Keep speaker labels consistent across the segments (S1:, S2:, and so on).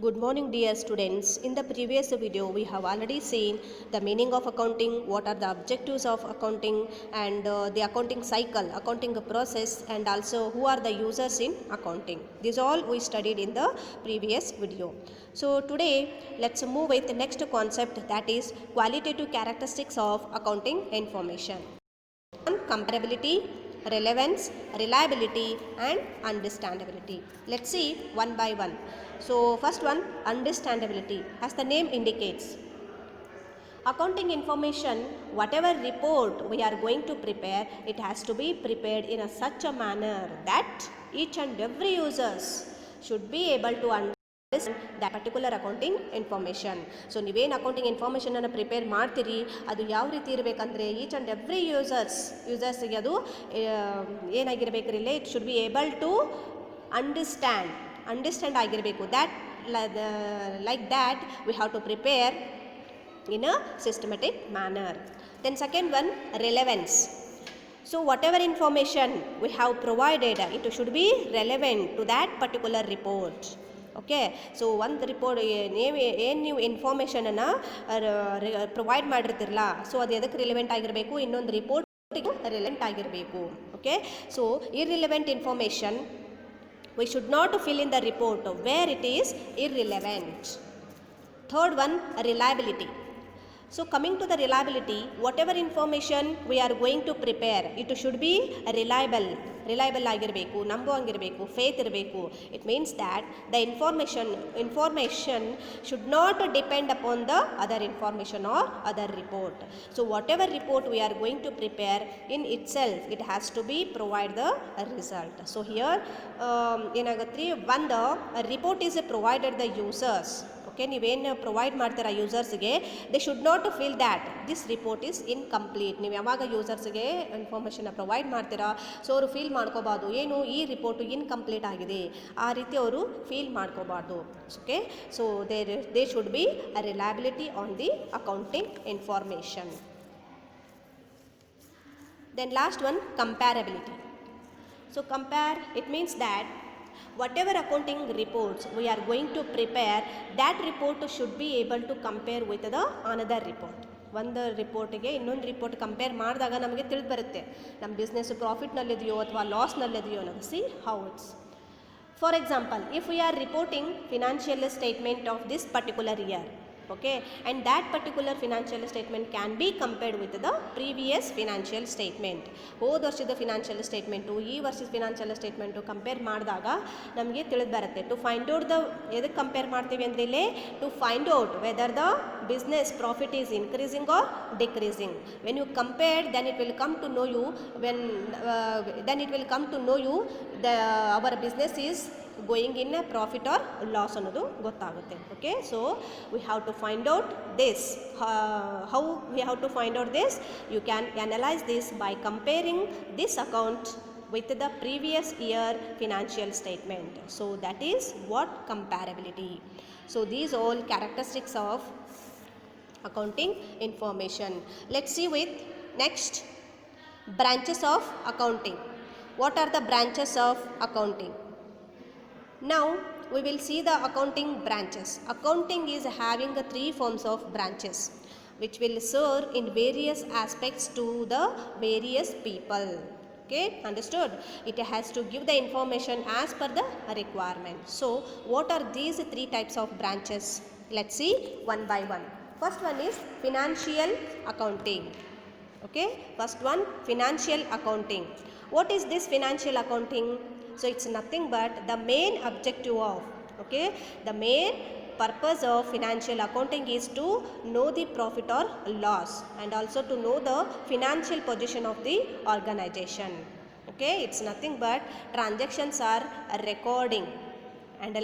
S1: Good morning dear students. In the previous video we have already seen the meaning of accounting, what are the objectives of accounting and the accounting cycle, accounting process and also who are the users in accounting. This all we studied in the previous video. So today let's move with the next concept, that is qualitative characteristics of accounting information. Comparability, relevance, reliability and understandability. Let's see one by one. So first one, understandability. As the name indicates, accounting information, whatever report we are going to prepare, it has to be prepared in such a manner that each and every users should be able to understand that particular accounting information. So ನೀವೇನು accounting ಇನ್ಫಾರ್ಮೇಷನನ್ನು prepare ಮಾಡ್ತೀರಿ ಅದು ಯಾವ ರೀತಿ ಇರಬೇಕಂದ್ರೆ each and every ಯೂಸರ್ಸ್ಗೆ ಅದು ಏನಾಗಿರಬೇಕ್ರಿ ಇಲ್ಲೇ it should be able to understand ಆಗಿರಬೇಕು. That like that we have to prepare in a systematic manner. Then second one, relevance. So whatever information we have provided, it should be relevant to that particular report. Okay, so one report ಏನು ನೀವು ಇನ್ಫಾರ್ಮೇಷನನ್ನು provide ಮಾಡಿರ್ತಿರಲ್ಲ, so ಅದು ಎದಕ್ಕೆ relevant ಆಗಿರಬೇಕು, ಇನ್ನೊಂದು ರಿಪೋರ್ಟಿಗೆ relevant ಆಗಿರಬೇಕು. Okay, so irrelevant information we should not fill in the report where it is irrelevant. Third one, reliability. So coming to the reliability, whatever information we are going to prepare, it should be reliable ಆಗಿರಬೇಕು, ನಂಬುವಂಗಿರಬೇಕು, faith ಇರಬೇಕು. It means that the information should not depend upon the other information or other report. So whatever report we are going to prepare, in itself it has to be provide the result. So here ಏನಾಗುತ್ತೆ, ಒಂದು report is provided the users. Okay, ನೀವೇನು provide ಮಾಡ್ತೀರಾ ಯೂಸರ್ಸ್ಗೆ, they should not feel that this report is incomplete. ನೀವು ಯಾವಾಗ ಯೂಸರ್ಸ್ಗೆ ಇನ್ಫಾರ್ಮೇಷನ್ನ provide ಮಾಡ್ತೀರಾ, ಸೊ ಅವರು ಫೀಲ್ ಮಾಡ್ಕೋಬಾರ್ದು ಏನು ಈ ರಿಪೋರ್ಟು ಇನ್ಕಂಪ್ಲೀಟ್ ಆಗಿದೆ, ಆ ರೀತಿ ಅವರು ಫೀಲ್ ಮಾಡ್ಕೋಬಾರ್ದು. Okay, so they should be a reliability on the accounting information. Then last one, comparability. So compare, it means that whatever accounting reports we are going to prepare, that report should be able to compare with the another report. ಒಂದು ರಿಪೋರ್ಟಿಗೆ ಇನ್ನೊಂದು report compare ಮಾಡಿದಾಗ ನಮಗೆ ತಿಳಿದು ಬರುತ್ತೆ ನಮ್ಮ business ಪ್ರಾಫಿಟ್ನಲ್ಲಿದೆಯೋ ಅಥವಾ ಲಾಸ್ನಲ್ಲಿದೆಯೋ ಅನ್ನೋದು. C how it's. For example, if we are reporting financial statement of this particular year, okay, and that particular financial statement can be compared with the previous financial statement. ಹೋದ ವರ್ಷದ financial statement ಈ ವರ್ಷದ financial statement compare ಮಾಡಿದಾಗ ನಮಗೆ ತಿಳಿದು ಬರುತ್ತೆ. To find out the, ಎದಕ್ಕೆ compare ಮಾಡ್ತೀವಿ ಅಂದರೆ ಇಲ್ಲಿ to find out whether the business profit is increasing or decreasing. When you compare, then it will come to know you the our business is going in a profit or loss ಅನ್ನೋದು ಗೊತ್ತಾಗುತ್ತೆ. Okay, so we have to find out this. How we have to find out this? You can analyze this by comparing this account with the previous year financial statement. So that is what comparability. So these all characteristics of accounting information. Let's see with next, branches of accounting. What are the branches of accounting? Now we will see the accounting branches. Accounting is having the three forms of branches which will serve in various aspects to the various people. Okay, understood? It has to give the information as per the requirement. So what are these three types of branches? Let's see one by one. First one is financial accounting. Okay, first one, financial accounting. What is this financial accounting? So it's nothing but the main objective of, okay, the main purpose of financial accounting is to know the profit or loss and also to know the financial position of the organization. Okay, it's nothing but transactions are recording and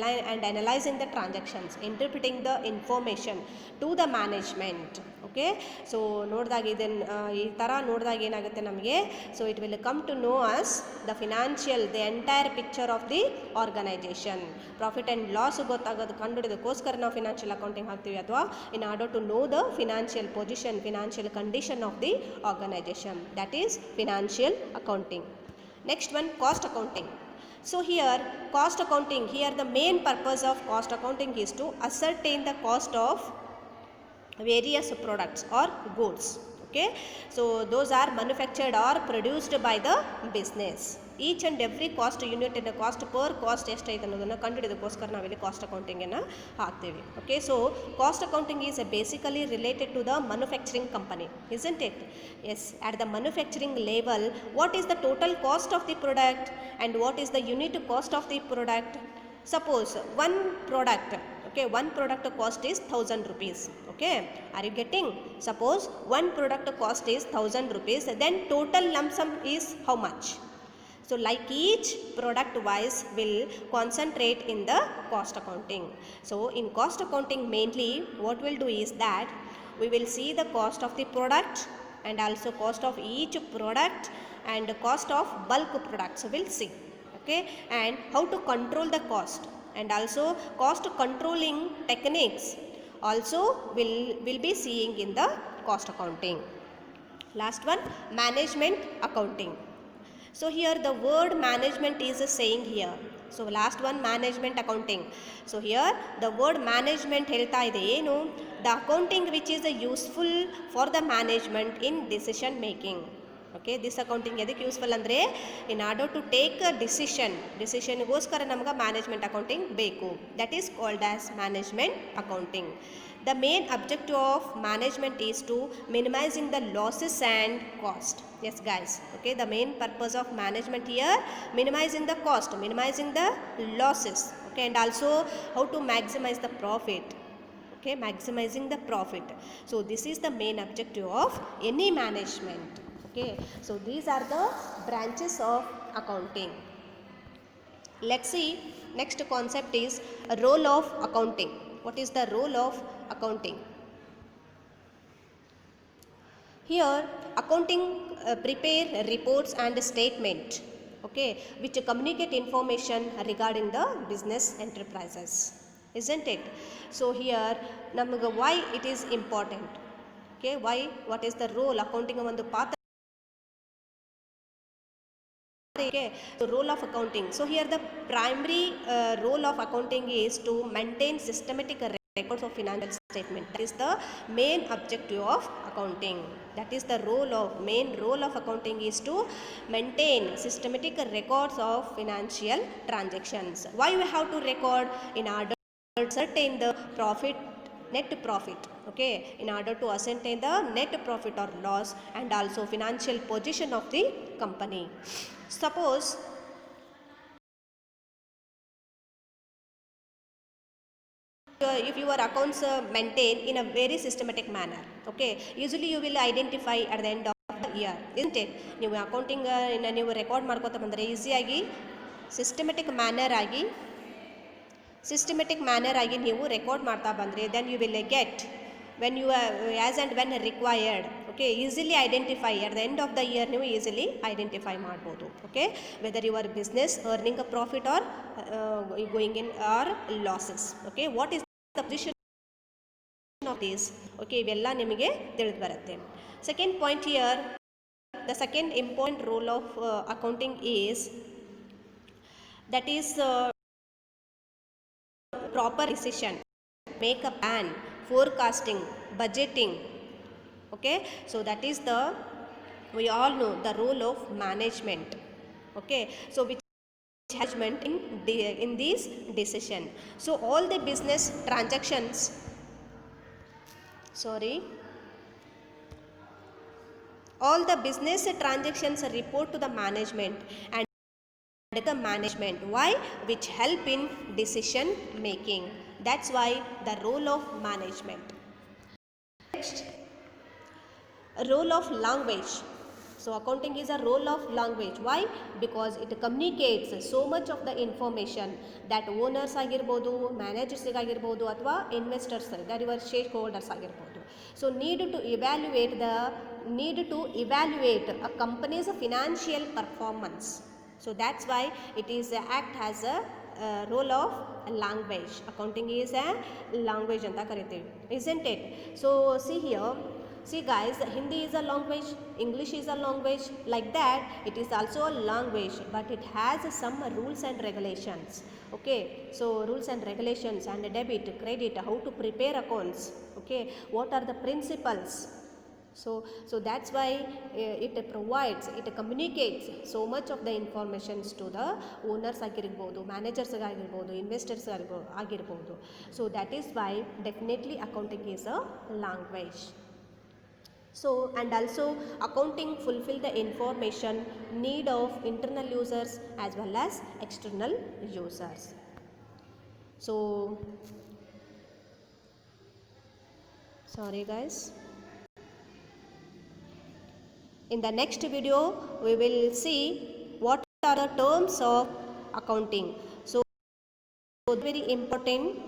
S1: analyzing the transactions, interpreting the information to the management. Okay, so ನೋಡಿದಾಗ ಇದನ್ನು ಈ ಥರ ನೋಡಿದಾಗ ಏನಾಗುತ್ತೆ ನಮಗೆ, so it will come to know us the financial, the entire picture of the organisation. Profit and loss ಗೊತ್ತಾಗೋದು ಕಂಡುಹಿಡಿದಕ್ಕೋಸ್ಕರ ನಾವು ಫಿನಾನ್ಷಿಯಲ್ ಅಕೌಂಟಿಂಗ್ ಹಾಕ್ತೀವಿ, ಅಥವಾ in order to know the financial position, financial condition of the organisation, that is financial accounting. Next one, cost accounting. So here cost accounting, here the main purpose of cost accounting is to ascertain the cost of various products or goods. Okay, so those are manufactured or produced by the business. Each and every cost unit in the cost per cost ಎಷ್ಟೈತೆ ಅನ್ನೋದನ್ನು ಕಂಡುಹಿಡಿಯೋದಕ್ಕೋಸ್ಕರ ನಾವಿಲ್ಲಿ cost ಅಕೌಂಟಿಂಗನ್ನು ಹಾಕ್ತೀವಿ. Okay, so cost accounting is basically related to the manufacturing company, isn't it? Yes, at the manufacturing level, what is the total cost of the product and what is the unit cost of the product? Suppose one product, okay, one product cost is 1000 rupees. Okay, are you getting? Suppose one product cost is 1000 rupees, then total lump sum is how much? So like each product wise will concentrate in the cost accounting. So in cost accounting mainly what we'll do is that we will see the cost of the product and also cost of each product and the cost of bulk products we'll see. Okay, and how to control the cost and also cost controlling techniques also will be seeing in the cost accounting. Last one, management accounting. So here the word management is saying here. So last one, management accounting. So here the word management ಹೇಳ್ತಾ ಇದೆ ಏನು, the accounting which is useful for the management in decision making. Okay, this accounting ಎದಕ್ಕೆ useful ಅಂದರೆ in order to take a ಡಿಸಿಷನ್ಗೋಸ್ಕರ ನಮ್ಗೆ management accounting ಬೇಕು. That is called as management accounting. The main objective of management is to minimizing the losses and cost. Yes guys, okay, the main purpose of management here, minimizing the cost, minimizing the losses, okay, and also how to maximize the profit. Okay, maximizing the profit. So this is the main objective of any management. Okay, so these are the branches of accounting. Let's see, next concept is a role of accounting. What is the role of accounting? Here accounting prepare reports and statement, okay, which communicate information regarding the business enterprises, isn't it? So here namaga why it is important. Okay, why, what is the role accounting ಒಂದು ಪಾತ್ರ. Okay, so role of accounting. So here the primary role of accounting is to maintain systematic records of financial statement. That is the main objective of accounting. That is the main role of accounting is to maintain systematic records of financial transactions. Why we have to record? In order to ascertain the net profit, okay, in order to ascertain the net profit or loss and also financial position of the company. Suppose if your accounts maintain in a very systematic manner, okay, usually you will identify at the end of the year, isn't it? ನೀವು accounting ನೀವು record ಮಾಡ್ಕೋತಾ ಬಂದರೆ ಈಸಿಯಾಗಿ systematic manner ಆಗಿ ನೀವು record ಮಾಡ್ತಾ ಬಂದರೆ then you will get when you are as and when required, okay, easily identify at the end of the year ನೀವು easily identify ಮಾಡ್ಬೋದು. Okay, whether your business earning a profit or going in or losses. Okay, what is the position of this? Okay, ಇವೆಲ್ಲ ನಿಮಗೆ ತಿಳಿದು ಬರುತ್ತೆ. Second point here, the second important role of accounting is that is proper decision, make a plan, forecasting, budgeting. Okay, so that is the, we all know the role of management. Okay, so which management in this decision. So all the business transactions, all the business transactions report to the management and the management. Why? Which help in decision making. That's why the role of management. Next, role of language. So accounting is a role of language. Why? Because it communicates so much of the information that owners ಆಗಿರ್ಬೋದು, managers ಆಗಿರ್ಬೋದು ಅಥವಾ investors, that your shareholders ಆಗಿರ್ಬೋದು. So need to evaluate a company's financial performance. So that's why it is act as a role of language. Accounting is a language anta kariteve, isn't it? So see here, See guys, Hindi is a language, English is a language, like that it is also a language, but it has some rules and regulations. Okay, so rules and regulations and debit, credit, how to prepare accounts, okay, what are the principles. So that's why it provides, it communicates so much of the informations to the owners ಆಗಿರ್ಬೋದು, managers ಆಗಿರ್ಬೋದು, investors ಆಗಿರ್ಬೋದು. So that is why definitely accounting is a language. So and also accounting fulfill the information need of internal users as well as external users. So sorry guys. In the next video, we will see what are the terms of accounting. So, very important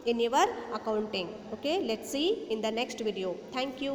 S1: in your accounting. Okay, let's see in the next video. Thank you.